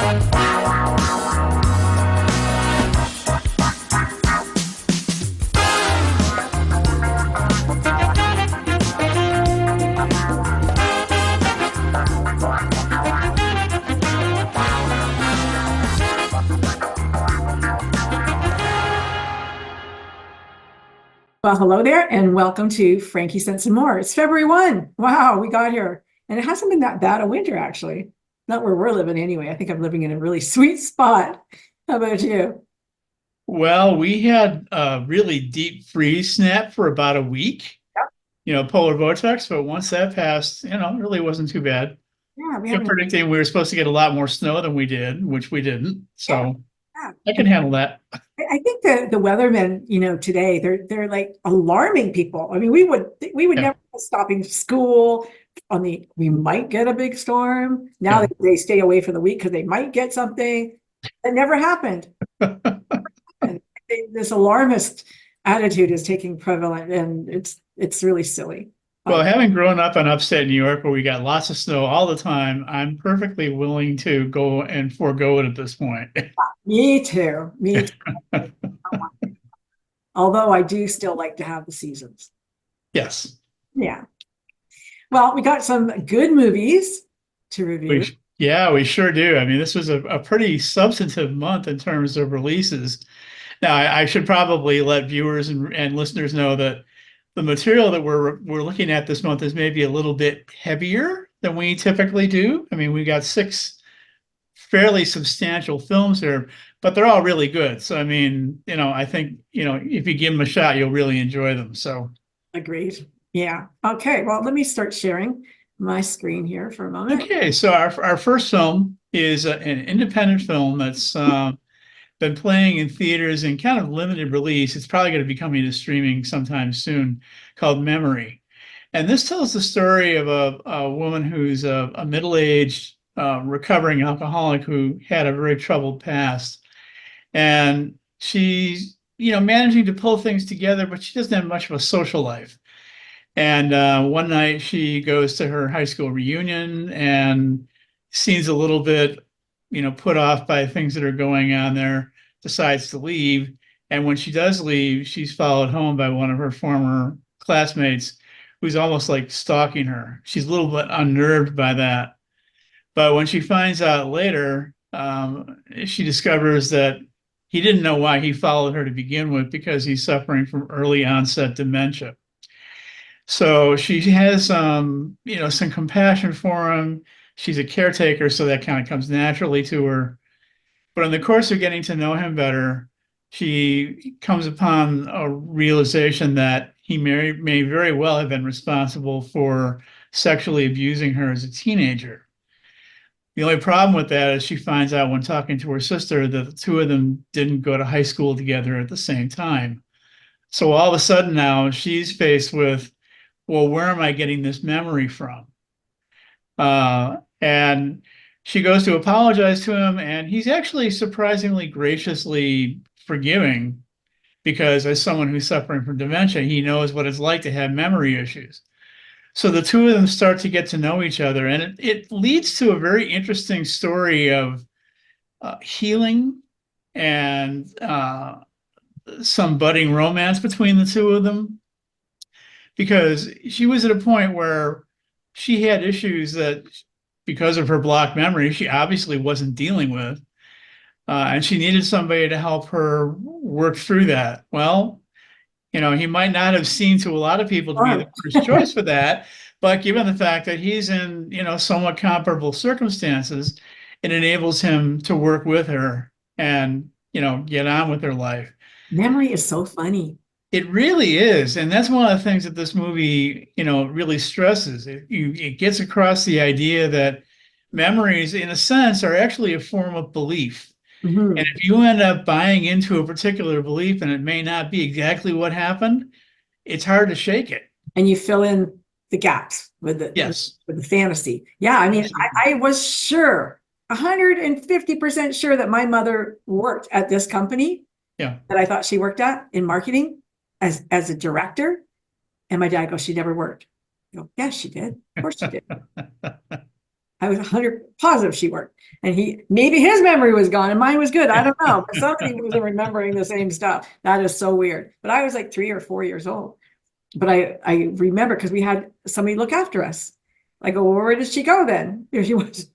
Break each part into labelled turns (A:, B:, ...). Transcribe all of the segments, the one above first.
A: Well, hello there, and welcome to FrankieSense and More. It's February 1. Wow, we got here. And it hasn't been that bad a winter, actually. Not where we're living anyway. I think I'm living in a really sweet spot. How about you?
B: Well, we had a really deep freeze snap for about a week, polar vortex, but once that passed, it really wasn't too bad.
A: Yeah, we
B: You're
A: haven't.
B: predicting we were supposed to get a lot more snow than we did, which we didn't.
A: Yeah,
B: So
A: yeah.
B: I can handle that.
A: I think the weathermen, today they're like alarming people. I mean, we would
B: Yeah.
A: never be stopping school we might get a big storm. Now
B: Yeah.
A: they stay away for the week because they might get something. That never happened. And this alarmist attitude is taking prevalent, and it's really silly.
B: Well, having grown up in upstate New York where we got lots of snow all the time, I'm perfectly willing to go and forego it at this point.
A: Me too. Me too. Although I do still like to have the seasons.
B: Yes.
A: Yeah. Well, we got some good movies to review.
B: We sure do. I mean, this was a pretty substantive month in terms of releases. Now, I should probably let viewers and listeners know that the material that we're looking at this month is maybe a little bit heavier than we typically do. I mean, we got 6 fairly substantial films here, but they're all really good. So, I mean, I think, if you give them a shot, you'll really enjoy them. So,
A: Agreed. Yeah. Okay. Well, let me start sharing my screen here for a moment.
B: okay. So our first film is an independent film that's been playing in theaters in kind of limited release. It's probably going to be coming to streaming sometime soon, called Memory. And this tells the story of a woman who's a middle-aged recovering alcoholic who had a very troubled past. And she's, managing to pull things together, but she doesn't have much of a social life. And one night she goes to her high school reunion and seems a little bit, put off by things that are going on there, decides to leave. And when she does leave, she's followed home by one of her former classmates who's almost like stalking her. She's a little bit unnerved by that. But when she finds out later, she discovers that he didn't know why he followed her to begin with, because he's suffering from early onset dementia. So she has, some compassion for him. She's a caretaker, so that kind of comes naturally to her. But in the course of getting to know him better, she comes upon a realization that he may very well have been responsible for sexually abusing her as a teenager. The only problem with that is she finds out when talking to her sister that the two of them didn't go to high school together at the same time. So all of a sudden now she's faced with, well, where am I getting this memory from? And she goes to apologize to him, and he's actually surprisingly graciously forgiving, because as someone who's suffering from dementia, he knows what it's like to have memory issues. So the two of them start to get to know each other, and it leads to a very interesting story of healing and some budding romance between the two of them, because she was at a point where she had issues that, because of her blocked memory, she obviously wasn't dealing with. And she needed somebody to help her work through that. Well, he might not have seemed to a lot of people to be the first choice for that, but given the fact that he's in, somewhat comparable circumstances, it enables him to work with her and, get on with her life.
A: Memory is so funny.
B: It really is. And that's one of the things that this movie, really stresses. It gets across the idea that memories, in a sense, are actually a form of belief.
A: Mm-hmm.
B: And if you end up buying into a particular belief and it may not be exactly what happened, it's hard to shake it.
A: And you fill in the gaps with the fantasy. Yeah, I mean, I was sure, 150% sure that my mother worked at this company.
B: Yeah.
A: That I thought she worked at in marketing as a director. And my dad goes, she never worked. I go, yes, she did. Of course she did. I was 100 positive she worked. And maybe his memory was gone and mine was good. I don't know. But somebody wasn't remembering the same stuff. That is so weird. But I was like 3 or 4 years old. But I remember because we had somebody look after us. I go, well, where did she go then? Here she was.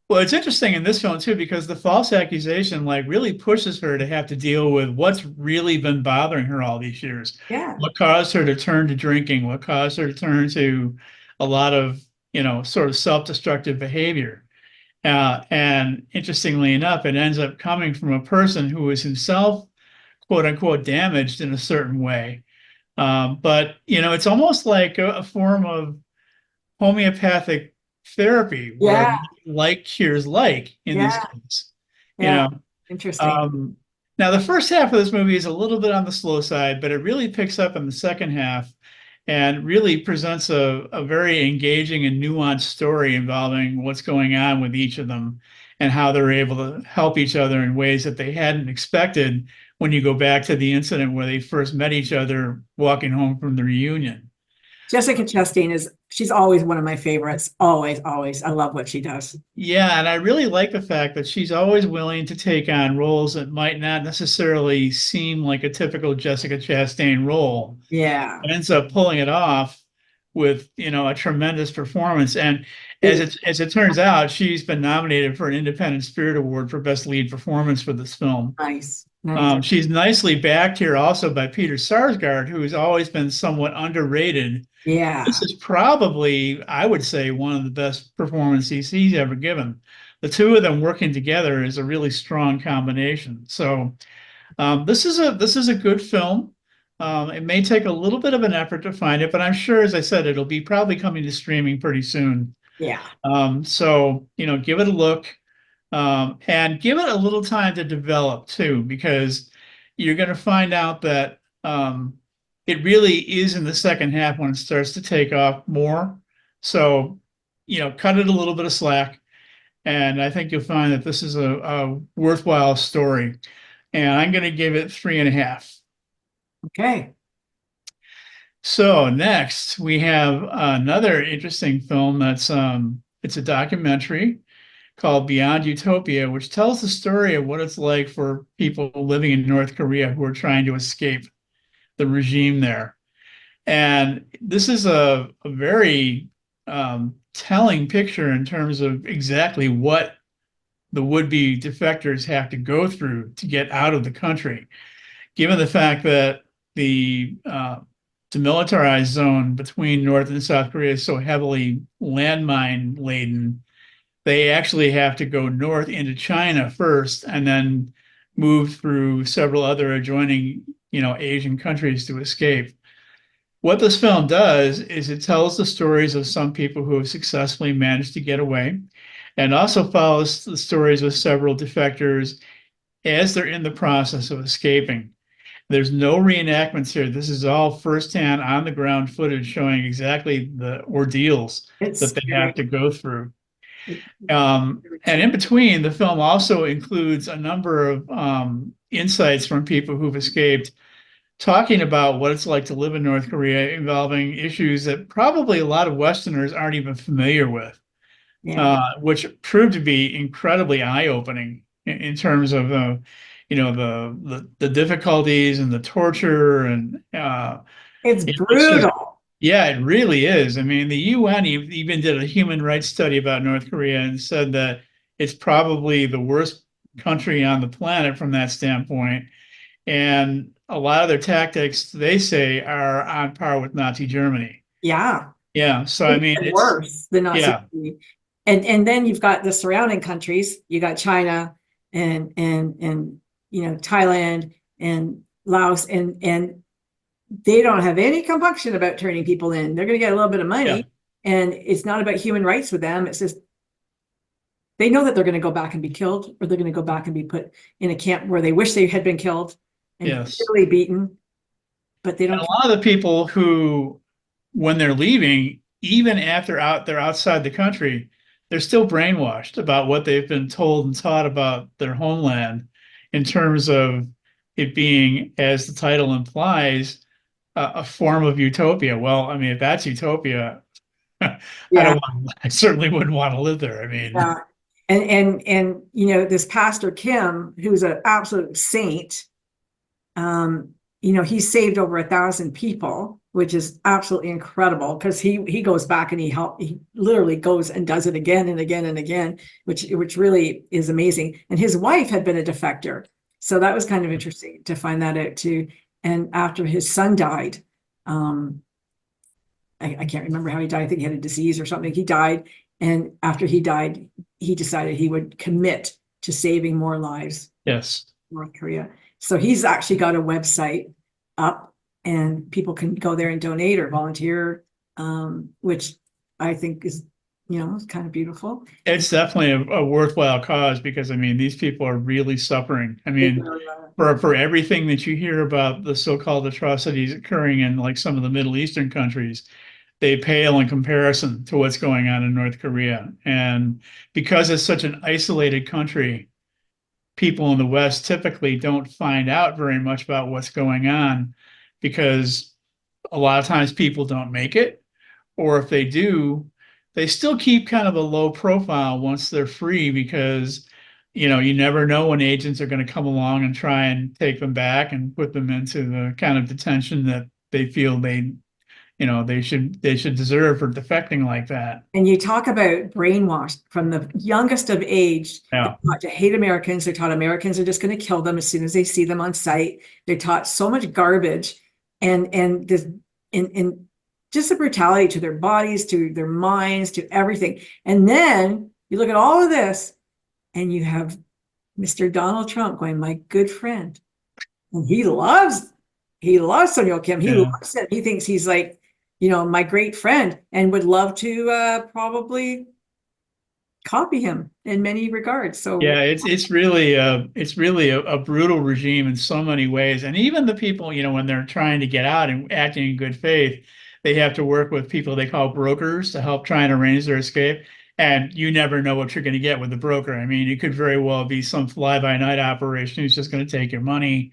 B: Well, it's interesting in this film too, because the false accusation like really pushes her to have to deal with what's really been bothering her all these years.
A: Yeah.
B: What caused her to turn to drinking? What caused her to turn to a lot of, sort of self-destructive behavior? And interestingly enough, it ends up coming from a person who is himself, quote unquote, damaged in a certain way. But, it's almost like a form of homeopathic therapy where
A: Yeah.
B: like cures like in this
A: Yeah.
B: case, you
A: Yeah.
B: know.
A: Interesting.
B: Um, Now the first half of this movie is a little bit on the slow side, but it really picks up in the second half and really presents a very engaging and nuanced story involving what's going on with each of them and how they're able to help each other in ways that they hadn't expected when you go back to the incident where they first met each other walking home from the reunion.
A: Jessica Chastain she's always one of my favorites. Always, always. I love what she does.
B: Yeah, and I really like the fact that she's always willing to take on roles that might not necessarily seem like a typical Jessica Chastain role.
A: Yeah.
B: And ends up pulling it off with, a tremendous performance. And
A: It,
B: as it turns out, she's been nominated for an Independent Spirit Award for Best Lead Performance for this film.
A: nice. Nice.
B: She's nicely backed here also by Peter Sarsgaard, who has always been somewhat underrated. This
A: Yeah.
B: is probably, I would say, one of the best performances he's ever given. The two of them working together is a really strong combination. So this is a good film. It may take a little bit of an effort to find it, but I'm sure, as I said, it'll be probably coming to streaming pretty soon.
A: Yeah.
B: So give it a look, and give it a little time to develop too, because you're going to find out that it really is in the second half when it starts to take off more. So, cut it a little bit of slack, and I think you'll find that this is a worthwhile story. And I'm going to give it 3.5.
A: Okay.
B: So next we have another interesting film that's it's a documentary called Beyond Utopia, which tells the story of what it's like for people living in North Korea who are trying to escape the regime there. And this is a very telling picture in terms of exactly what the would-be defectors have to go through to get out of the country, given the fact that the demilitarized zone between North and South Korea is so heavily landmine laden. They actually have to go north into China first and then move through several other adjoining, Asian countries to escape. What this film does is it tells the stories of some people who have successfully managed to get away, and also follows the stories of several defectors as they're in the process of escaping. There's no reenactments here. This is all firsthand on the ground footage showing exactly the ordeals
A: It's
B: that they have to go through.
A: scary.
B: And in between, the film also includes a number of insights from people who've escaped, talking about what it's like to live in North Korea, involving issues that probably a lot of Westerners aren't even familiar with,
A: Yeah.
B: which proved to be incredibly eye-opening in terms of the difficulties and the torture and
A: It's
B: it's just,
A: brutal.
B: yeah, it really is. I mean, the UN even did a human rights study about North Korea and said that it's probably the worst country on the planet from that standpoint. And a lot of their tactics, they say, are on par with Nazi Germany.
A: Yeah.
B: Yeah. So, I
A: It's
B: mean,
A: even worse than Nazi.
B: yeah,
A: And then you've got the surrounding countries. You got China and Thailand and Laos and they don't have any compunction about turning people in. They're going to get a little bit of
B: yeah,
A: money, and it's not about human rights with them. It's just they know that they're going to go back and be killed, or they're going to go back and be put in a camp where they wish they had been killed and
B: yes.
A: really beaten, but they
B: And
A: don't
B: a
A: care.
B: lot of the people who, when they're leaving, even after they're outside the country, they're still brainwashed about what they've been told and taught about their homeland in terms of it being, as the title implies, a form of utopia. Well, I mean, if that's utopia,
A: Yeah.
B: I certainly wouldn't want to live there. I mean,
A: Yeah. And this Pastor Kim, who's an absolute saint, he saved over 1,000 people, which is absolutely incredible because he goes back and he literally goes and does it again and again and again, which really is amazing. And his wife had been a defector, so that was kind of interesting to find that out too. And after his son died, I can't remember how he died. I think he had a disease or something. He died, and after he died, he decided he would commit to saving more lives
B: yes.
A: in North Korea. So he's actually got a website up, and people can go there and donate or volunteer, which I think is, kind of beautiful.
B: It's definitely a worthwhile cause because I mean, these people are really suffering. I mean, for everything that you hear about the so-called atrocities occurring in like some of the Middle Eastern countries, they pale in comparison to what's going on in North Korea. And because it's such an isolated country, people in the West typically don't find out very much about what's going on because a lot of times people don't make it, or if they do, they still keep kind of a low profile once they're free because you never know when agents are going to come along and try and take them back and put them into the kind of detention that they feel they should deserve for defecting like that.
A: And you talk about brainwashed from the youngest of age. They're
B: Yeah.
A: taught to hate Americans. They're taught Americans are just going to kill them as soon as they see them on sight. They're taught so much garbage and this and just the brutality to their bodies, to their minds, to everything. And then you look at all of this, and you have Mr. Donald Trump going, my good friend, and he loves Sonyo Kim. He
B: Yeah.
A: loves it. He thinks he's like, my great friend, and would love to probably copy him in many regards. So
B: Yeah, it's really a brutal regime in so many ways. And even the people, when they're trying to get out and acting in good faith, they have to work with people they call brokers to help try and arrange their escape. And you never know what you're going to get with the broker. I mean, it could very well be some fly-by-night operation who's just going to take your money,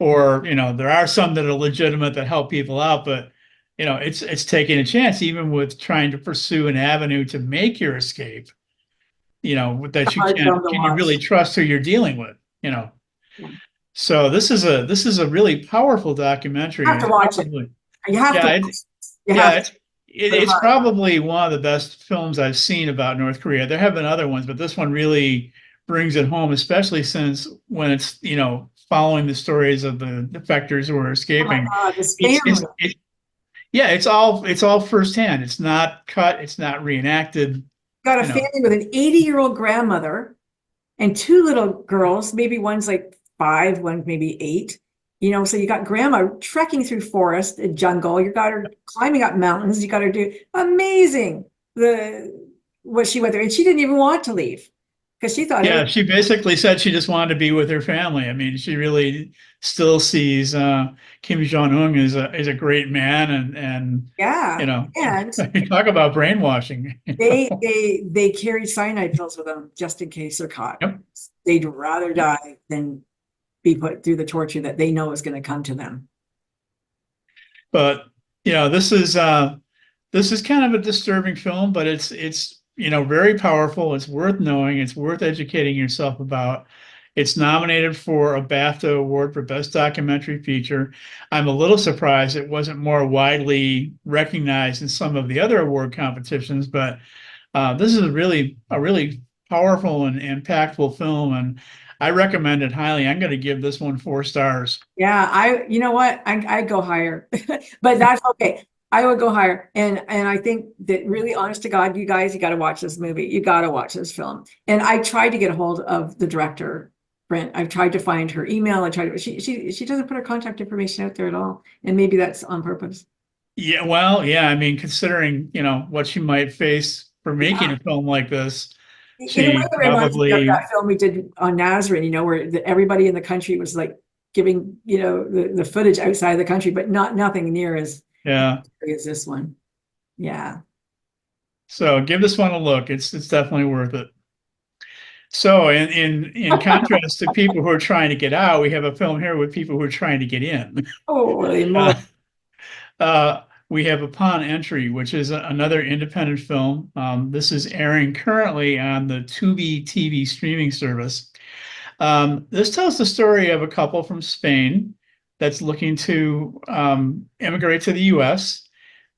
B: or there are some that are legitimate that help people out, but it's taking a chance even with trying to pursue an avenue to make your escape,
A: it's
B: that
A: a hard film to
B: can you really
A: watch.
B: trust who you're dealing with.
A: Yeah.
B: So this is a really powerful
A: You
B: documentary,
A: have
B: and
A: to
B: it's
A: watch it.
B: probably,
A: You have to
B: yeah,
A: watch it. You
B: yeah,
A: have to. Put a
B: it's
A: heart.
B: probably one of the best films I've seen about North Korea. There have been other ones, but this one really brings it home, especially since when it's, following the stories of the defectors who are
A: Oh my
B: escaping.
A: God, this
B: It's
A: family.
B: yeah, it's all firsthand. It's not cut, it's not reenacted,
A: Got a
B: you know.
A: family with an 80-year-old grandmother and two little girls. Maybe one's like 5, one's maybe 8. So you got grandma trekking through forest and jungle. You got her climbing up mountains. You got her do amazing what she went through, and she didn't even want to leave because she thought
B: Yeah,
A: everything.
B: she basically said she just wanted to be with her family. I mean, she really still sees Kim Jong-un as a great man, and you
A: Yeah,
B: know,
A: and
B: talk about brainwashing.
A: they carried cyanide pills with them just in case they're caught.
B: Yep.
A: They'd rather die than be put through the torture that they know is going to come to them.
B: But this is kind of a disturbing film, but it's very powerful. It's worth knowing. It's worth educating yourself about. It's nominated for a BAFTA award for Best Documentary Feature. I'm a little surprised it wasn't more widely recognized in some of the other award competitions, but this is a really powerful and impactful film, and I recommend it highly. I'm going to give this one 4 stars.
A: Yeah, you know what? I go higher, but that's okay. I would go higher, and I think that really, honest to God, you guys, you got to watch this movie. You got to watch this film. And I tried to get a hold of the director, Brent. I've tried to find her email. I tried to. She doesn't put her contact information out there at all, and maybe that's on purpose.
B: Yeah, well, yeah, I mean, considering, what she might face for making
A: Yeah.
B: a film like this,
A: In a way,
B: she
A: it reminds me of
B: probably,
A: that film we did on Nazarene, where everybody in the country was like giving, the footage outside of the country, but nothing near
B: yeah.
A: as this one. Yeah.
B: So give this one a look. It's definitely worth it. So in contrast to people who are trying to get out, we have a film here with people who are trying to get in.
A: Holy moly.
B: Uh, uh, we have Upon Entry, which is another independent film. This is airing currently on the Tubi TV streaming service. This tells the story of a couple from Spain that's looking to immigrate to the US.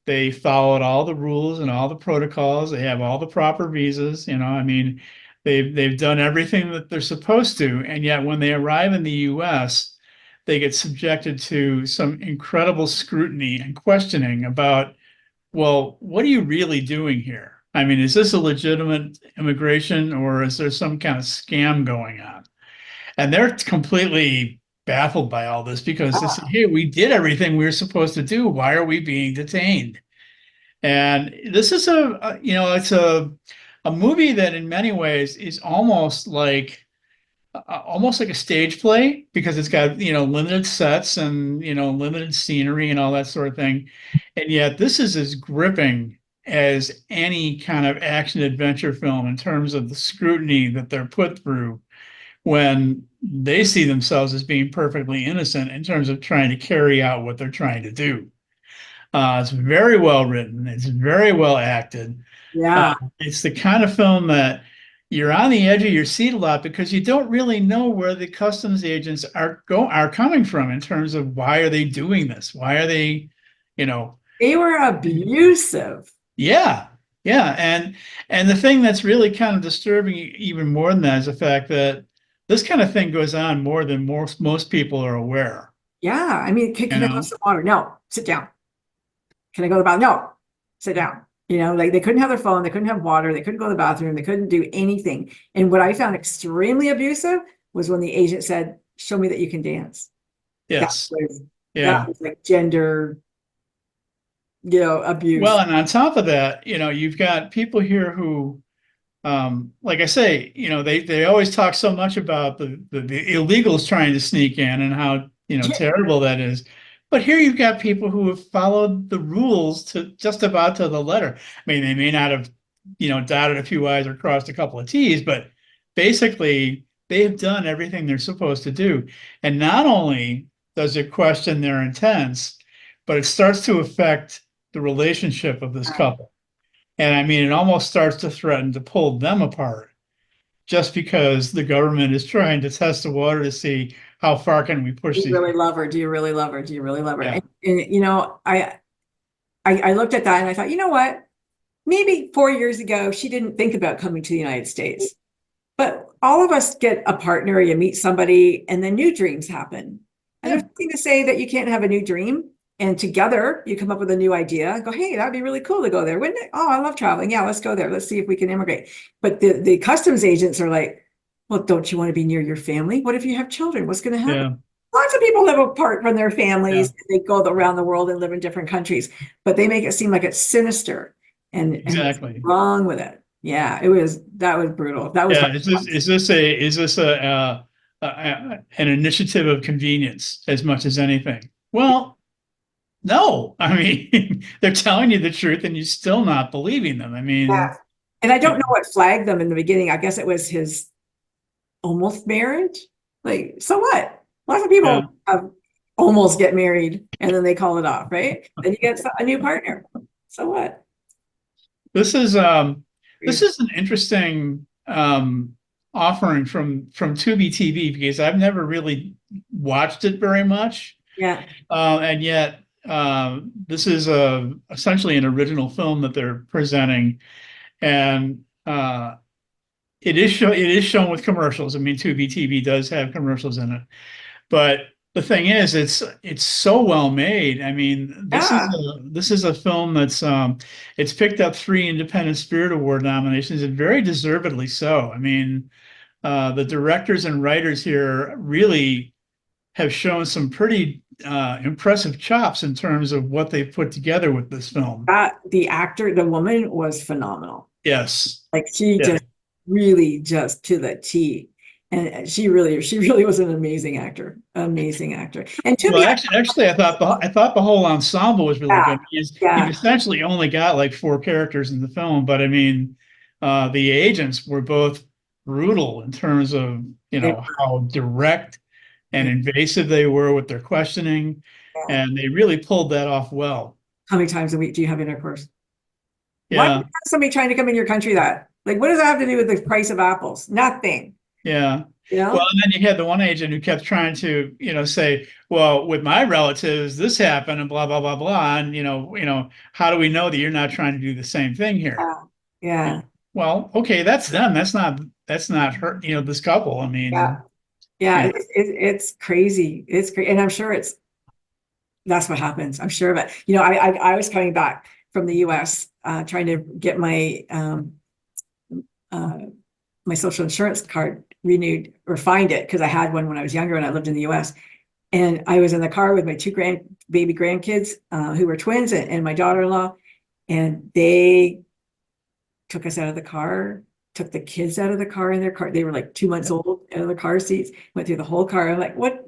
B: They followed all the rules and all the protocols. They have all the proper visas. I mean, they've done everything that they're supposed to, and yet when they arrive in the US, they get subjected to some incredible scrutiny and questioning about, well, what are you really doing here? I mean, is this a legitimate immigration or is there some kind of scam going on? And they're completely baffled by all this because they say, hey, we did everything we were supposed to do. Why are we being detained? And this is it's a movie that in many ways is almost like a stage play because it's got, limited sets and, limited scenery and all that sort of thing. And yet this is as gripping as any kind of action adventure film in terms of the scrutiny that they're put through when they see themselves as being perfectly innocent in terms of trying to carry out what they're trying to do. It's very well written. It's very well acted.
A: Yeah.
B: It's the kind of film that you're on the edge of your seat a lot because you don't really know where the customs agents are coming from in terms of why are they doing this? Why are they,
A: They were abusive.
B: yeah, yeah. And the thing that's really kind of disturbing even more than that is the fact that this kind of thing goes on more than most people are aware.
A: Yeah. I mean, can I have some water? No, sit down. Can I go to the bathroom? No, sit down. Like they couldn't have their phone, they couldn't have water, they couldn't go to the bathroom, they couldn't do anything. And what I found extremely abusive was when the agent said, show me that you can dance.
B: Yes.
A: That was like gender, abuse.
B: Well, and on top of that, you've got people here who, like I say, they always talk so much about the illegals trying to sneak in and how, terrible that is. But here you've got people who have followed the rules to just about to the letter. I mean, they may not have, dotted a few I's or crossed a couple of T's, but basically they have done everything they're supposed to do. And not only does it question their intents, but it starts to affect the relationship of this couple. And I mean, it almost starts to threaten to pull them apart just because the government is trying to test the water to see how far can we push
A: Do
B: these.
A: you really love her? Do you really love her? Do you really love her?
B: Yeah.
A: And I looked at that and I thought, you know what? Maybe 4 years ago, she didn't think about coming to the United States. But all of us get a partner, you meet somebody, and then new dreams happen. And there's nothing to say that you can't have a new dream. And together you come up with a new idea, go, hey, that'd be really cool to go there, wouldn't it? Oh, I love traveling. Yeah, let's go there. Let's see if we can immigrate. But the customs agents are like, well, don't you want to be near your family? What if you have children? What's going to happen?
B: Yeah.
A: Lots of people live apart from their families. Yeah. They go around the world and live in different countries, but they make it seem like it's sinister and
B: Exactly
A: wrong with it. Yeah, that was brutal. That was
B: is this an initiative of convenience as much as anything? Well, no. I mean, they're telling you the truth and you're still not believing them. I mean,
A: yeah. And I don't know what flagged them in the beginning. I guess it was his almost marriage. Like, so what? Lots of people have almost get married and then they call it off, right? Then you get a new partner. So what?
B: This is an interesting offering from Tubi TV because I've never really watched it very much.
A: Yeah.
B: And yet this is essentially an original film that they're presenting, and it is shown with commercials. I mean, Tubi TV does have commercials in it, but the thing is, it's so well made. I mean, this is a film that's it's picked up 3 Independent Spirit Award nominations, and very deservedly so. I mean, the directors and writers here really have shown some pretty impressive chops in terms of what they've put together with this film.
A: The woman was phenomenal.
B: Yes.
A: Like just really just to the T. And she really was an amazing actor. And
B: actually, I thought the whole ensemble was really good. You've essentially only got like 4 characters in the film, but I mean, the agents were both brutal in terms of how direct and invasive they were with their questioning, and they really pulled that off well.
A: How many times a week do you have intercourse? Why do you
B: Yeah.
A: have somebody trying to come in your country that? Like, what does that have to do with the price of apples? Nothing,
B: Yeah.
A: you
B: Well,
A: know?
B: and then you had the one agent who kept trying to, say, well, with my relatives, this happened and blah, blah, blah, blah. And, how do we know that you're not trying to do the same thing here?
A: Yeah. Yeah.
B: Well, okay, that's them. That's not her, this couple. I
A: Yeah.
B: mean,
A: Yeah.
B: yeah,
A: It's crazy. It's crazy. And I'm sure that's what happens. I'm sure of it. I was coming back from the US, trying to get uh, my social insurance card renewed or find it because I had one when I was younger and I lived in the US. And I was in the car with my two baby grandkids, who were twins, and my daughter-in-law, and they took us out of the car, took the kids out of the car in their car. They were like 2 months old, out of the car seats, went through the whole car. I'm like, what?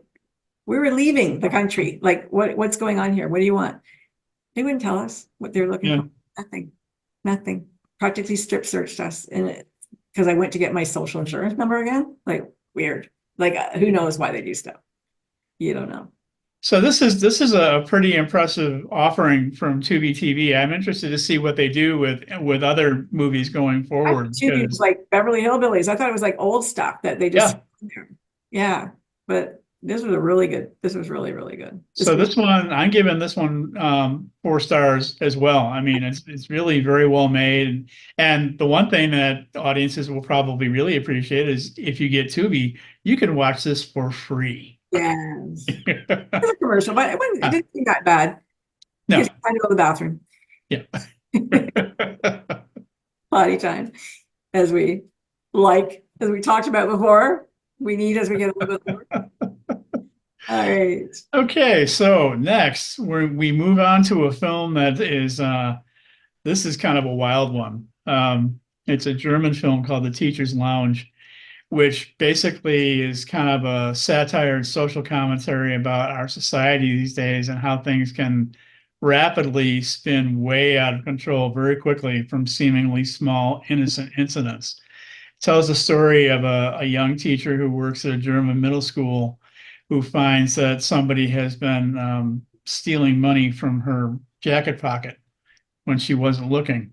A: We were leaving the country. Like, what's going on here? What do you want? They wouldn't tell us what they were looking
B: yeah.
A: for. Nothing, nothing. Practically strip searched us. And because I went to get my social insurance number again, like weird. Like, who knows why they do stuff? You don't know.
B: So this is a pretty impressive offering from Tubi TV. I'm interested to see what they do with other movies going
A: I
B: forward
A: thought Tubi was
B: because
A: like Beverly Hillbillies. I thought it was like old stuff that they just,
B: yeah.
A: yeah. But this was a really good. This was really, really good. It's
B: So this one, I'm giving this one 4 stars as well. I mean, it's really very well made, and the one thing that audiences will probably really appreciate is if you get Tubi, you can watch this for free.
A: yes. It's a commercial, but it
B: Ah,
A: didn't seem that bad. It
B: no,
A: gives you time to go to the bathroom.
B: yeah.
A: Potty time, as we talked about before. We need as we get a little bit older. All right.
B: Okay, so next we move on to a film that is this is kind of a wild one. It's a German film called The Teacher's Lounge, which basically is kind of a satire and social commentary about our society these days and how things can rapidly spin way out of control very quickly from seemingly small, innocent incidents. It tells the story of a young teacher who works at a German middle school who finds that somebody has been stealing money from her jacket pocket when she wasn't looking.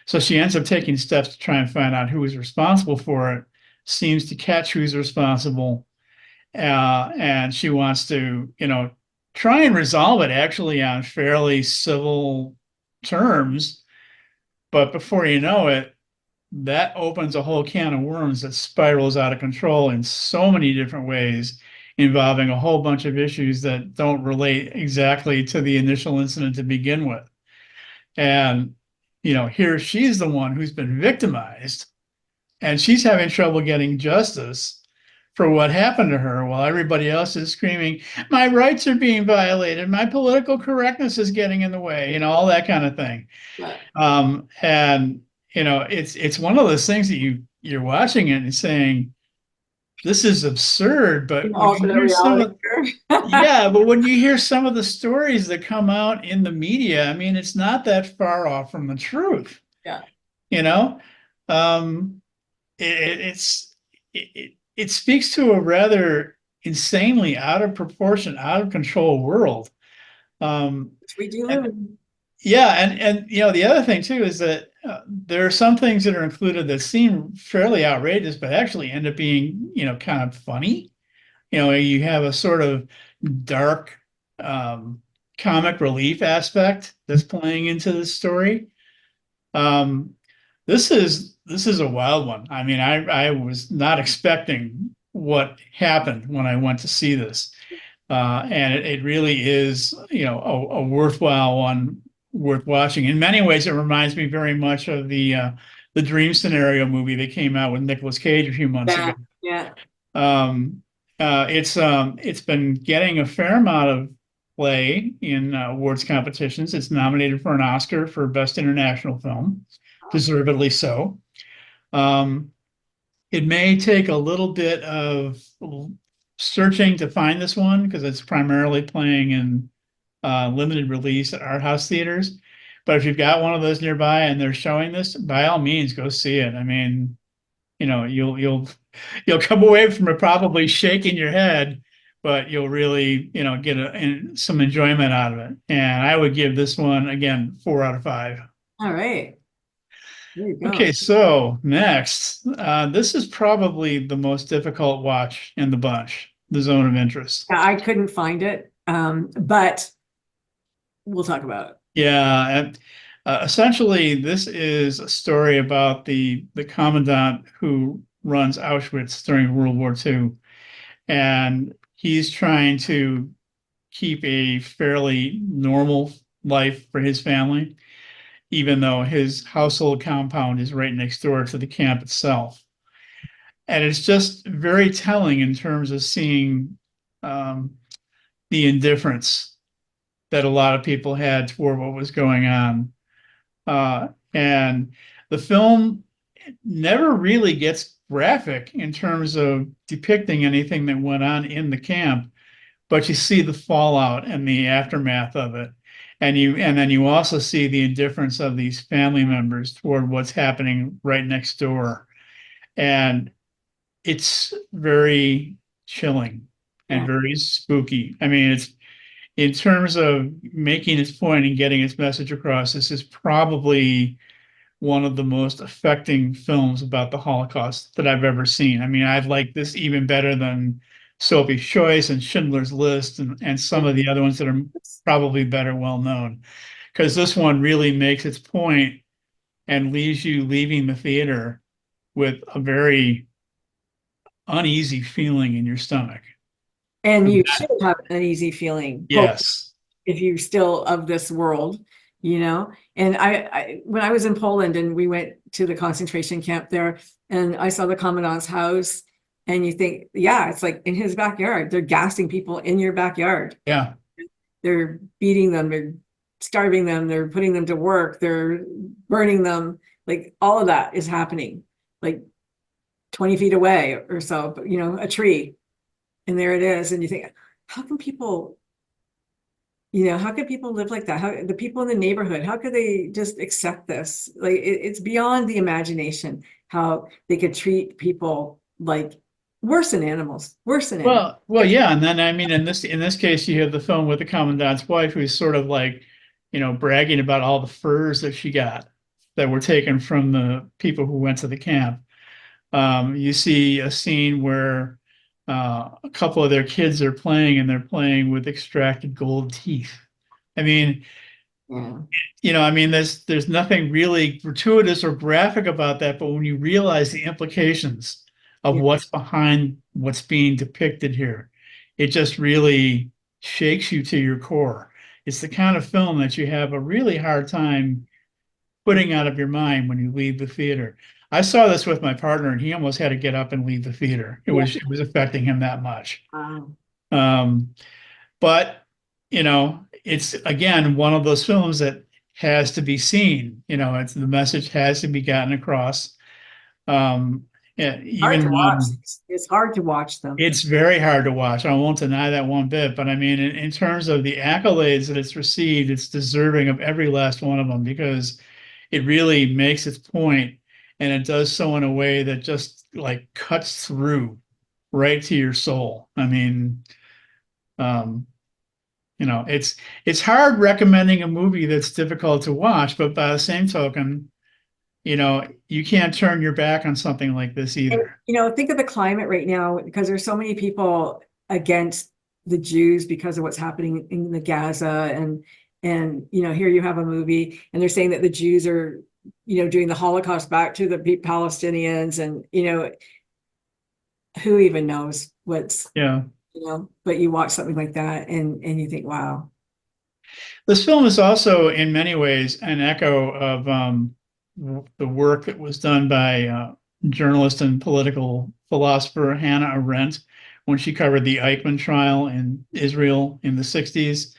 B: So she ends up taking steps to try and find out who is responsible for it, seems to catch who's responsible, and she wants to, try and resolve it actually on fairly civil terms. But before you know it, that opens a whole can of worms that spirals out of control in so many different ways, involving a whole bunch of issues that don't relate exactly to the initial incident to begin with. And, here she's the one who's been victimized and she's having trouble getting justice for what happened to her while everybody else is screaming, my rights are being violated, my political correctness is getting in the way, all that kind of thing.
A: Yeah.
B: And it's one of those things that you're watching it and saying, this is absurd, but
A: An
B: when you
A: alternate
B: hear some
A: reality
B: of
A: here.
B: yeah, but when you hear some of the stories that come out in the media, I mean, it's not that far off from the truth,
A: Yeah.
B: you know? Um, it speaks to a rather insanely out of proportion, out of control world.
A: Which we do live
B: And
A: in.
B: yeah, and the other thing too is that there are some things that are included that seem fairly outrageous, but actually end up being, kind of funny. You have a sort of dark um, comic relief aspect that's playing into the story. Um, this is a wild one. I mean, I was not expecting what happened when I went to see this, and it really is a worthwhile one, worth watching. In many ways, it reminds me very much of the Dream Scenario movie that came out with Nicolas Cage a few months ago.
A: Yeah. Yeah.
B: Um, it's been getting a fair amount of play in awards competitions. It's nominated for an Oscar for Best International Film, deservedly so. Um, it may take a little bit of searching to find this one because it's primarily playing in limited release at art house theaters. But if you've got one of those nearby and they're showing this, by all means, go see it. I mean, you'll come away from it probably shaking your head, but you'll really, get some enjoyment out of it. And I would give this one, again, 4 out of 5.
A: All right. There you
B: Okay,
A: go.
B: so next, this is probably the most difficult watch in the bunch, The Zone of Interest.
A: Yeah, I couldn't find it, but we'll talk about it.
B: Yeah, and, essentially, this is a story about the commandant who runs Auschwitz during World War II, and he's trying to keep a fairly normal life for his family, even though his household compound is right next door to the camp itself. And it's just very telling in terms of seeing um, the indifference that a lot of people had toward what was going on. And the film never really gets graphic in terms of depicting anything that went on in the camp, but you see the fallout and the aftermath of it. And then you also see the indifference of these family members toward what's happening right next door. And it's very chilling and
A: Yeah.
B: very spooky. I mean, it's in terms of making its point and getting its message across, this is probably one of the most affecting films about the Holocaust that I've ever seen. I mean, I've liked this even better than Sophie's Choice and Schindler's List and some of the other ones that are probably better well known. Because this one really makes its point and leaves you leaving the theater with a very uneasy feeling in your stomach.
A: And you should have an easy feeling,
B: Yes.
A: if you're still of this world, you know. And I when I was in Poland and we went to the concentration camp there, and I saw the commandant's house, and you think, yeah, it's like in his backyard. They're gassing people in your backyard.
B: Yeah.
A: They're beating them, they're starving them, they're putting them to work, they're burning them. Like all of that is happening, like 20 feet away or so, but you know, a tree. And there it is. And you think, how can people, how could people live like that? How the people in the neighborhood, how could they just accept this? Like it's beyond the imagination how they could treat people like worse than animals, worse than animals.
B: Well, yeah, and then I mean, in this case, you have the film with the commandant's wife, who's sort of like, bragging about all the furs that she got that were taken from the people who went to the camp. You see a scene where a couple of their kids are playing, and they're playing with extracted gold teeth. I mean,
A: Yeah.
B: there's nothing really gratuitous or graphic about that, but when you realize the implications of
A: Yeah.
B: what's behind what's being depicted here, it just really shakes you to your core. It's the kind of film that you have a really hard time putting out of your mind when you leave the theater. I saw this with my partner, and he almost had to get up and leave the theater. It was affecting him that much.
A: Wow.
B: Um, but it's again one of those films that has to be seen. It's the message has to be gotten across. Yeah,
A: Hard
B: even
A: to watch.
B: when
A: It's hard to watch them.
B: it's very hard to watch. I won't deny that one bit, but I mean, in terms of the accolades that it's received, it's deserving of every last one of them because it really makes its point, and it does so in a way that just like cuts through right to your soul. I mean, um, it's hard recommending a movie that's difficult to watch, but by the same token, you can't turn your back on something like this
A: And,
B: either.
A: think of the climate right now because there's so many people against the Jews because of what's happening in the Gaza and here you have a movie and they're saying that the Jews are doing the Holocaust back to the Palestinians and who even knows what's
B: Yeah.
A: but you watch something like that and you think, wow.
B: This film is also in many ways an echo of the work that was done by journalist and political philosopher Hannah Arendt when she covered the Eichmann trial in Israel in the 60s,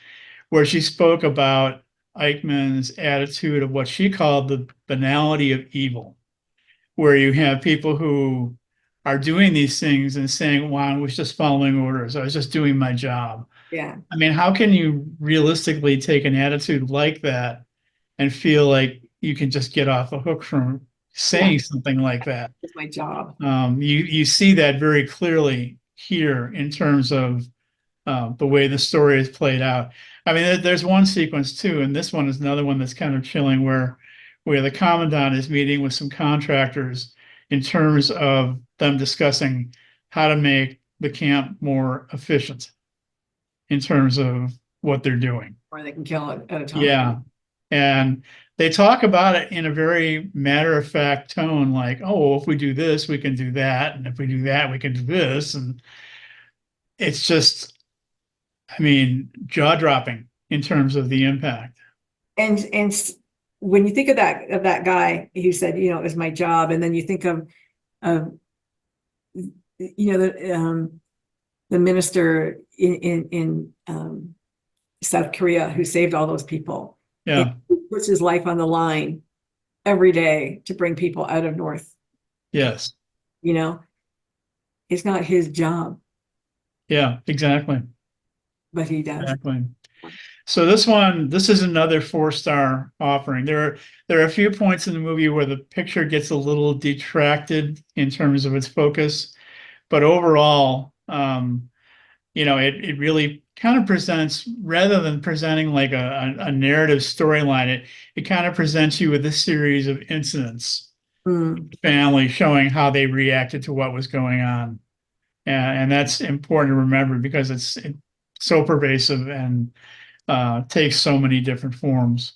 B: where she spoke about Eichmann's attitude of what she called the banality of evil, where you have people who are doing these things and saying, well, I was just following orders. I was just doing my job.
A: Yeah.
B: I mean, how can you realistically take an attitude like that and feel like you can just get off the hook from
A: Yeah.
B: saying something like that?
A: It's my job.
B: You see that very clearly here in terms of the way the story is played out. I mean, there's one sequence too, and this one is another one that's kind of chilling, where the commandant is meeting with some contractors in terms of them discussing how to make the camp more efficient in terms of what they're doing.
A: Or they can kill it at a time.
B: Yeah. And they talk about it in a very matter of fact tone, like, oh, if we do this, we can do that. And if we do that, we can do this. And it's just, I mean, jaw dropping in terms of the impact.
A: And when you think of that guy who said, it was my job, and then you think of the minister in South Korea who saved all those people.
B: Yeah.
A: He puts his life on the line every day to bring people out of North.
B: Yes.
A: It's not his job.
B: Yeah, exactly.
A: But he does.
B: Exactly. So this is another 4-star offering. There are a few points in the movie where the picture gets a little detracted in terms of its focus, but overall, it really kind of presents, rather than presenting like a narrative storyline, it kind of presents you with a series of incidents, family showing how they reacted to what was going on. And that's important to remember because it's so pervasive and takes so many different forms.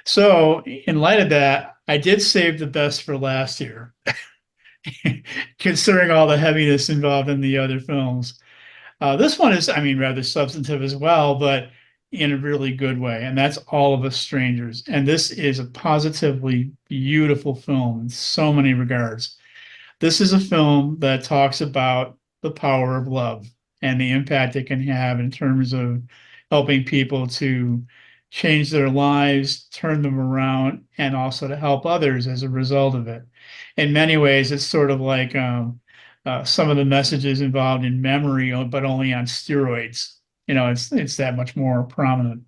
B: So in light of that, I did save the best for last year, considering all the heaviness involved in the other films. This one is, I mean, rather substantive as well, but in a really good way. And that's All of Us Strangers. And this is a positively beautiful film in so many regards. This is a film that talks about the power of love and the impact it can have in terms of helping people to change their lives, turn them around, and also to help others as a result of it. In many ways, it's sort of like some of the messages involved in Memory, but only on steroids. It's that much more prominent.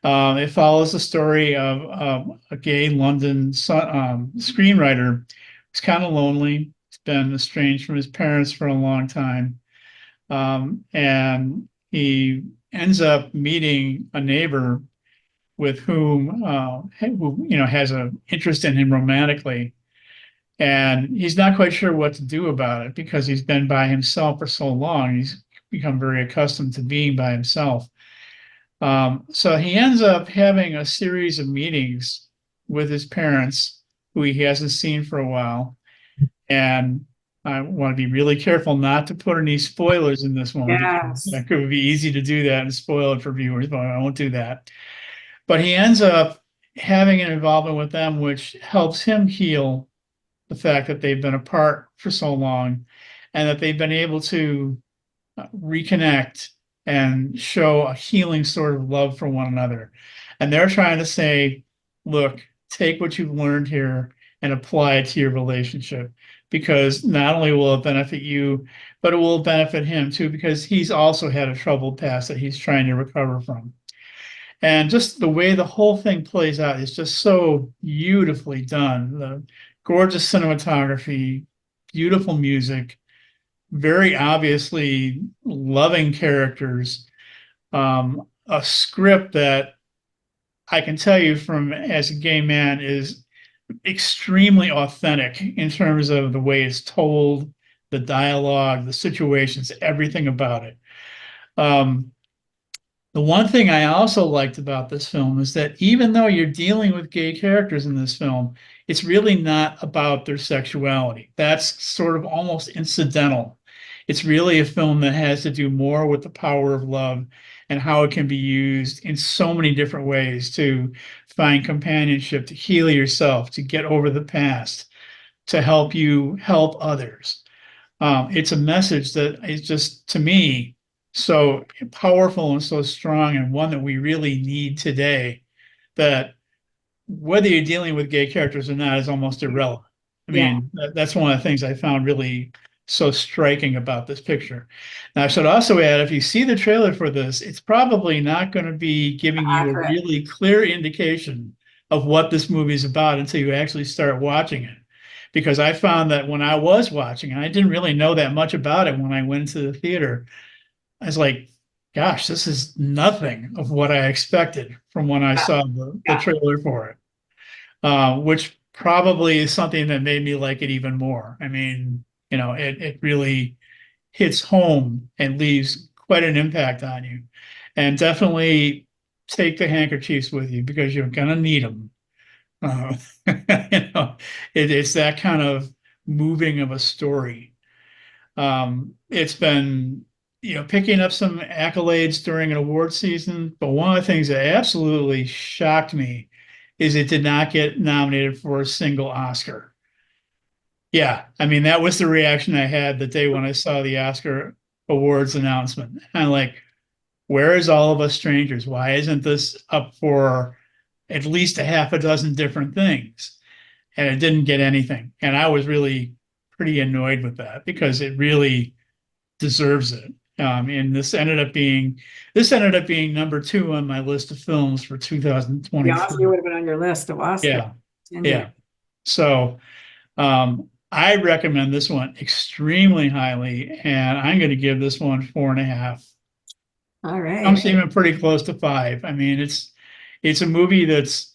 B: It follows the story of a gay London screenwriter who's kind of lonely. He's been estranged from his parents for a long time. And he ends up meeting a neighbor with whom who has an interest in him romantically, and he's not quite sure what to do about it because he's been by himself for so long. He's become very accustomed to being by himself. So he ends up having a series of meetings with his parents, who he hasn't seen for a while, and I want to be really careful not to put any spoilers in this one.
A: Yes.
B: It could be easy to do that and spoil it for viewers, but I won't do that. But he ends up having an involvement with them, which helps him heal the fact that they've been apart for so long and that they've been able to reconnect and show a healing sort of love for one another. And they're trying to say, look, take what you've learned here and apply it to your relationship, because not only will it benefit you, but it will benefit him too, because he's also had a troubled past that he's trying to recover from. And just the way the whole thing plays out is just so beautifully done. The gorgeous cinematography, beautiful music, very obviously loving characters, a script that I can tell you from as a gay man is extremely authentic in terms of the way it's told, the dialogue, the situations, everything about it. The one thing I also liked about this film is that even though you're dealing with gay characters in this film, it's really not about their sexuality. That's sort of almost incidental. It's really a film that has to do more with the power of love and how it can be used in so many different ways to find companionship, to heal yourself, to get over the past, to help you help others. It's a message that is just, to me, so powerful and so strong, and one that we really need today, that whether you're dealing with gay characters or not is almost irrelevant. I mean, that's one of the things I found really so striking about this picture. Now, I should also add, if you see the trailer for this, it's probably not going to be giving you a really clear indication of what this movie is about until you actually start watching it. Because I found that when I was watching, and I didn't really know that much about it when I went to the theater, I was like, gosh, this is nothing of what I expected from when I
A: Yeah.
B: saw the
A: Yeah.
B: trailer for it, which probably is something that made me like it even more. I mean, it really hits home and leaves quite an impact on you. And definitely take the handkerchiefs with you because you're gonna need them. Uh, it's that kind of moving of a story. It's been, picking up some accolades during an award season, but one of the things that absolutely shocked me is it did not get nominated for a single Oscar. Yeah, I mean, that was the reaction I had the day when I saw the Oscar awards announcement. I'm like, where is All of Us Strangers? Why isn't this up for at least a half a dozen different things? And it didn't get anything. And I was really pretty annoyed with that because it really deserves it. And this ended up being number two on my list of films for
A: The Oscar
B: 2023.
A: would have been on your list of Oscar
B: Yeah,
A: contenders.
B: yeah. So I recommend this one extremely highly, and I'm going to give this one 4.5.
A: All right.
B: I'm even pretty close to 5. I mean, it's a movie that's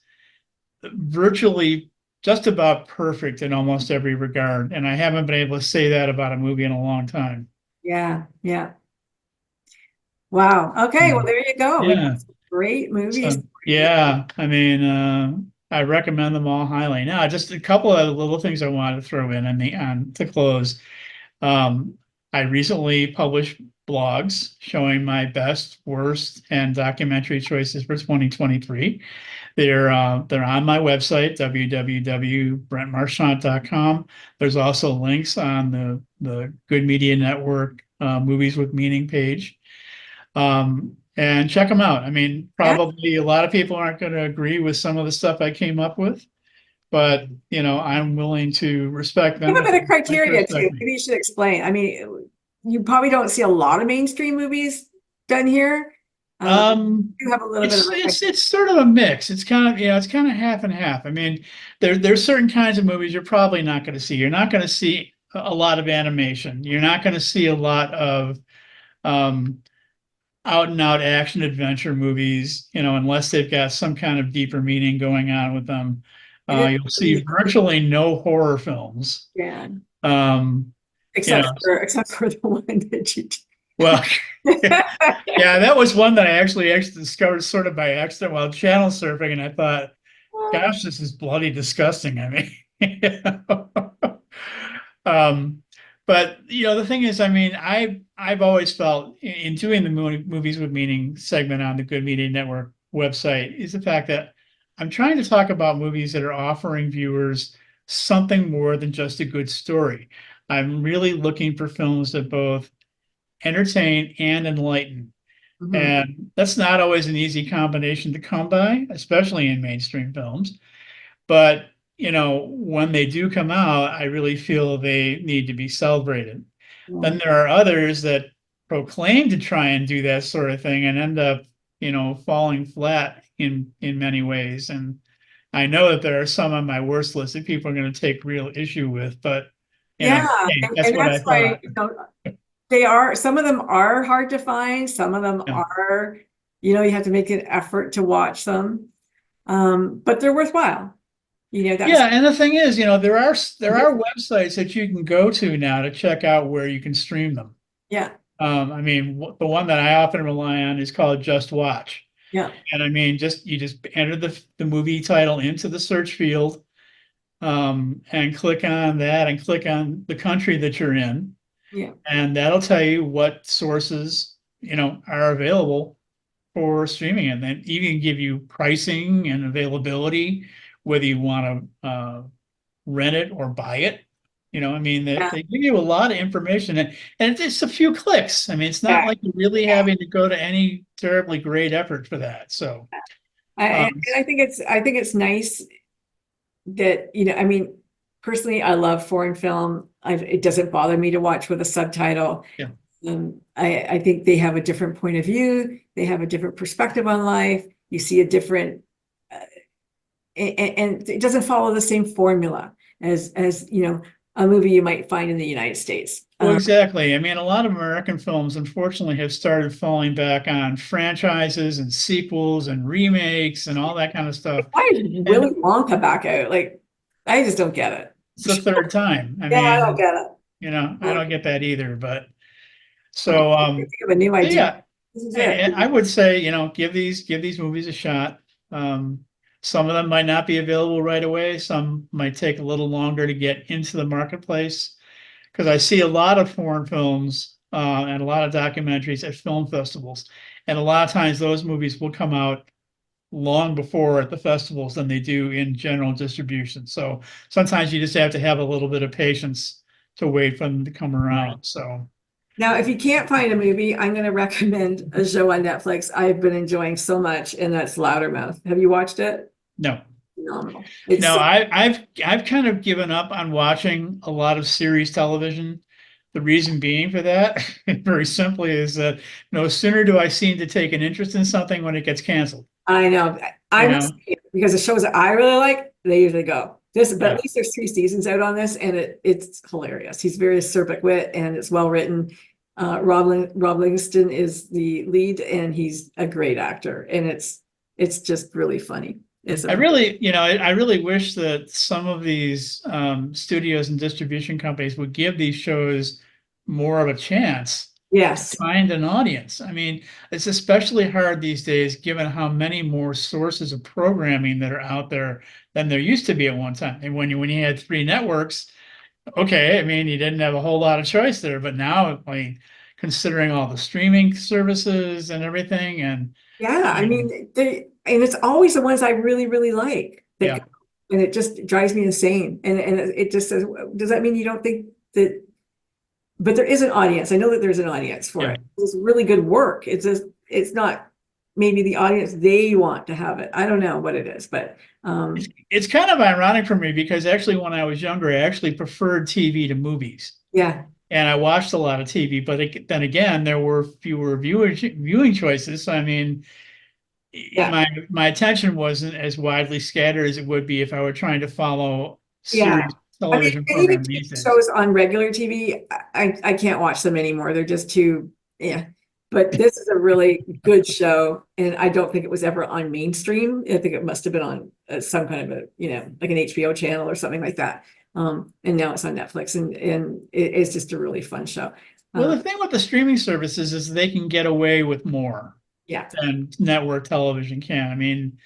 B: virtually just about perfect in almost every regard, and I haven't been able to say that about a movie in a long time.
A: Yeah. Yeah. Wow. Okay. Well,
B: Mm.
A: there you go. We've
B: Yeah.
A: got some great movies
B: So
A: for you.
B: yeah, I mean, I recommend them all highly. Now, just a couple of little things I wanted to throw in on to close. Um, I recently published blogs showing my best, worst, and documentary choices for 2023. They're on my website, www.brentmarchant.com. There's also links on the Good Media Network Movies with Meaning page. And check them out. I mean,
A: Yeah.
B: probably a lot of people aren't going to agree with some of the stuff I came up with, but I'm willing to respect
A: Give
B: them
A: a
B: if
A: bit of
B: they like to
A: criteria too.
B: respect me.
A: Maybe you should explain. I mean, you probably don't see a lot of mainstream movies done here. You have a little bit of
B: It's sort of a mix. It's kind of half and half. I mean, there's certain kinds of movies you're probably not going to see. You're not going to see a lot of animation. You're not going to see a lot of um, out and out action adventure movies, unless they've got some kind of deeper meaning going on with them.
A: it is
B: You'll see
A: pretty
B: virtually no horror films.
A: yeah,
B: Um, you know,
A: except for the one that you
B: well, yeah, that was one that I actually discovered sort of by accident while channel surfing, and I thought, gosh, this is bloody disgusting. I mean, um, but the thing is, I mean, I've always felt in doing the movies with meaning segment on the Good Media Network website is the fact that I'm trying to talk about movies that are offering viewers something more than just a good story. I'm really looking for films that both entertain and enlighten.
A: Mhm.
B: And that's not always an easy combination to come by, especially in mainstream films. But, when they do come out, I really feel they need to be celebrated.
A: Yeah.
B: Then there are others that proclaim to try and do that sort of thing and end up, falling flat in many ways. And I know that there are some on my worst list that people are going to take real issue with, but
A: Yeah,
B: hey, that's
A: and
B: what I
A: that's why
B: thought.
A: they are. Some of them are hard to find. Some of them
B: Yeah.
A: are, you have to make an effort to watch them. But they're worthwhile. That's
B: Yeah, and the thing is, there are websites that you can go to now to check out where you can stream them.
A: yeah,
B: I mean, the one that I often rely on is called Just Watch,
A: yeah,
B: and I mean, you just enter the movie title into the search field, and click on that, and click on the country that you're in,
A: yeah,
B: and that'll tell you what sources are available for streaming, and then even give you pricing and availability, whether you want to rent it or buy it. I mean, they,
A: yeah,
B: they give you a lot of information, and it's just a few clicks. I mean, it's not
A: yeah.
B: like you're really having to go to any terribly great effort for that. So,
A: And I think it's nice that, I mean, personally, I love foreign film. It doesn't bother me to watch with a subtitle.
B: yeah,
A: I think they have a different point of view. They have a different perspective on life. You see a different, and it doesn't follow the same formula as a movie you might find in the United States.
B: Well, exactly. I mean, a lot of American films, unfortunately, have started falling back on franchises and sequels and remakes and all that kind of stuff.
A: Why did Willy
B: And
A: Wonka back out? Like, I just don't get it.
B: it's the third time. I
A: Yeah, I don't
B: mean,
A: get it.
B: I don't get that either. But
A: I
B: so,
A: think of a new idea.
B: yeah,
A: This is it.
B: and I would say, give these movies a shot. Some of them might not be available right away. Some might take a little longer to get into the marketplace because I see a lot of foreign films and a lot of documentaries at film festivals, and a lot of times those movies will come out long before at the festivals than they do in general distribution. So sometimes you just have to have a little bit of patience to wait for them to come around. So
A: Now, if you can't find a movie, I'm going to recommend a show on Netflix I've been enjoying so much, and that's Loudermouth. Have you watched it?
B: no.
A: Phenomenal. It's
B: No, I've kind of given up on watching a lot of series television. The reason being for that, very simply, is that no sooner do I seem to take an interest in something when it gets canceled.
A: I know.
B: You
A: I'm the
B: know?
A: same, because the shows that I really like, they usually go. But at
B: Yeah.
A: least there's 3 seasons out on this, and it's hilarious. He's very acerbic wit, and it's well written. Rob Livingston is the lead, and he's a great actor, and it's just really funny.
B: I really, I really wish that some of these studios and distribution companies would give these shows more of a chance
A: Yes.
B: find an audience. I mean, it's especially hard these days, given how many more sources of programming that are out there than there used to be at one time. And when you had 3 networks, okay, I mean, you didn't have a whole lot of choice there, but now, I mean, considering all the streaming services and everything, and
A: Yeah, I mean, and it's always the ones I really, really like.
B: yeah,
A: And it just drives me insane. And it just says, does that mean you don't think that? But there is an audience. I know that there's an audience for
B: yeah.
A: it. It's really good work. It's not maybe the audience they want to have it. I don't know what it is, but
B: It's kind of ironic for me because actually, when I was younger, I actually preferred TV to movies.
A: yeah,
B: And I watched a lot of TV, but then again, there were fewer viewing choices. So, I mean,
A: yeah,
B: my attention wasn't as widely scattered as it would be if I were trying to follow
A: yeah.
B: series
A: I mean,
B: television
A: and even
B: program these
A: TV
B: days.
A: shows on regular TV, I can't watch them anymore. They're just too, yeah. But this is a really good show, and I don't think it was ever on mainstream. I think it must have been on some kind of like an HBO channel or something like that. And now it's on Netflix, and it's just a really fun show.
B: Well, the thing with the streaming services is they can get away with more
A: Yeah,
B: than network television can. I mean,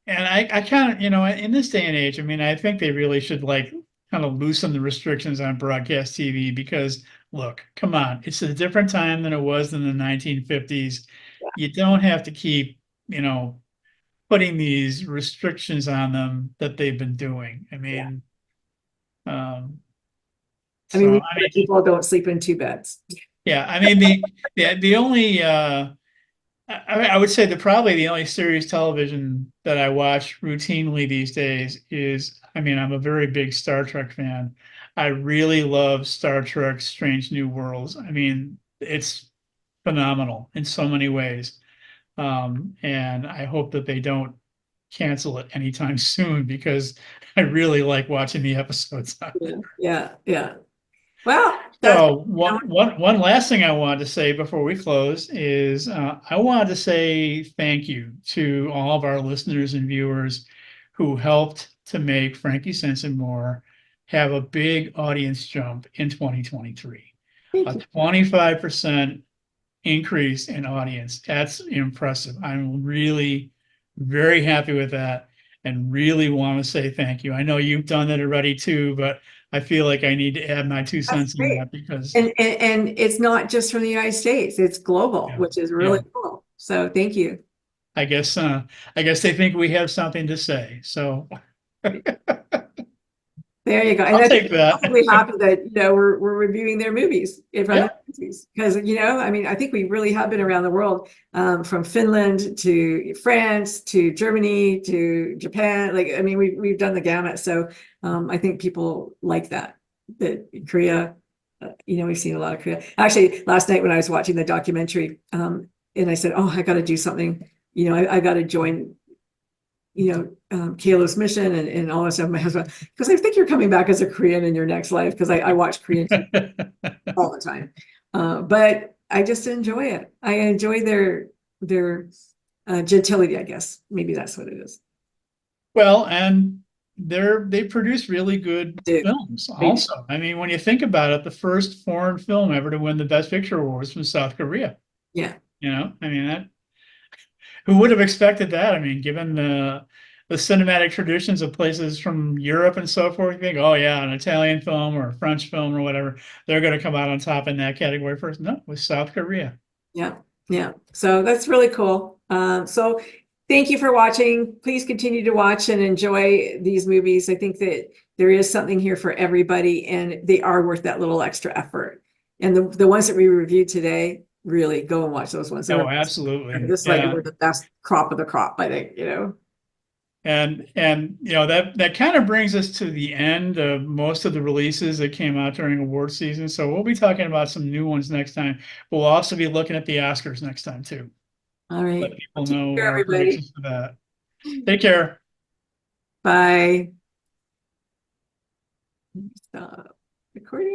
B: and I kind of, in this day and age, I mean, I think they really should like kind of loosen the restrictions on broadcast TV because look, come on, it's a different time than it was in the 1950s. You don't have to keep, putting these restrictions on them that they've been doing. I
A: yeah.
B: mean, um,
A: I mean,
B: so I mean,
A: people don't sleep in 2 beds.
B: yeah, I mean the only I would say that probably the only series television that I watch routinely these days is, I mean, I'm a very big Star Trek fan. I really love Star Trek Strange New Worlds. I mean, it's phenomenal in so many ways. And I hope that they don't cancel it anytime soon because I really like watching the episodes.
A: Yeah, yeah, yeah. Well, that's
B: So one last thing I wanted to say before we close is I wanted to say thank you to all of our listeners and viewers who helped to make FrankieSense and More have a big audience jump in 2023.
A: thank
B: A
A: you.
B: 25% increase in audience. That's impressive. I'm really very happy with that and really want to say thank you. I know you've done it already too, but I feel like I need to add my two
A: That's
B: cents on
A: great.
B: that because
A: And it's not just from the United States, it's global,
B: yeah,
A: which is
B: yeah.
A: really cool. So thank you.
B: I guess they think we have something to say. So
A: There you go. And
B: I'll
A: I think
B: take
A: they're
B: that.
A: probably happy that, we're reviewing their movies from
B: Yeah.
A: the movies. Because, I mean, I think we really have been around the world, from Finland to France to Germany to Japan. Like, I mean, we've done the gamut. So I think people like that Korea, we've seen a lot of Korea. Actually, last night when I was watching the documentary, and I said, oh, I got to do something, I got to join Kalo's Mission and all that stuff. My husband, because I think you're coming back as a Korean in your next life, because I watch Korean TV all the time. But I just enjoy it. I enjoy their gentility, I guess. Maybe that's what it is.
B: Well, and they produce really good
A: They do.
B: films also. I mean, when you think about it, the first foreign film ever to win the Best Picture award was from South Korea.
A: Yeah.
B: I mean, that who would have expected that? I mean, given the cinematic traditions of places from Europe and so forth, you think, oh yeah, an Italian film or a French film or whatever, they're going to come out on top in that category first. No, it was South Korea.
A: Yeah. Yeah. So that's really cool. So thank you for watching. Please continue to watch and enjoy these movies. I think that there is something here for everybody, and they are worth that little extra effort. And the ones that we reviewed today, really go and watch those ones.
B: Oh, absolutely.
A: This like we're the best crop of the crop, I think,
B: And that kind of brings us to the end of most of the releases that came out during award season. So we'll be talking about some new ones next time. But we'll also be looking at the Oscars next time too.
A: All right.
B: Let people
A: Take
B: know
A: care,
B: our
A: everybody.
B: predictions for that. Take care.
A: Bye. Stop recording.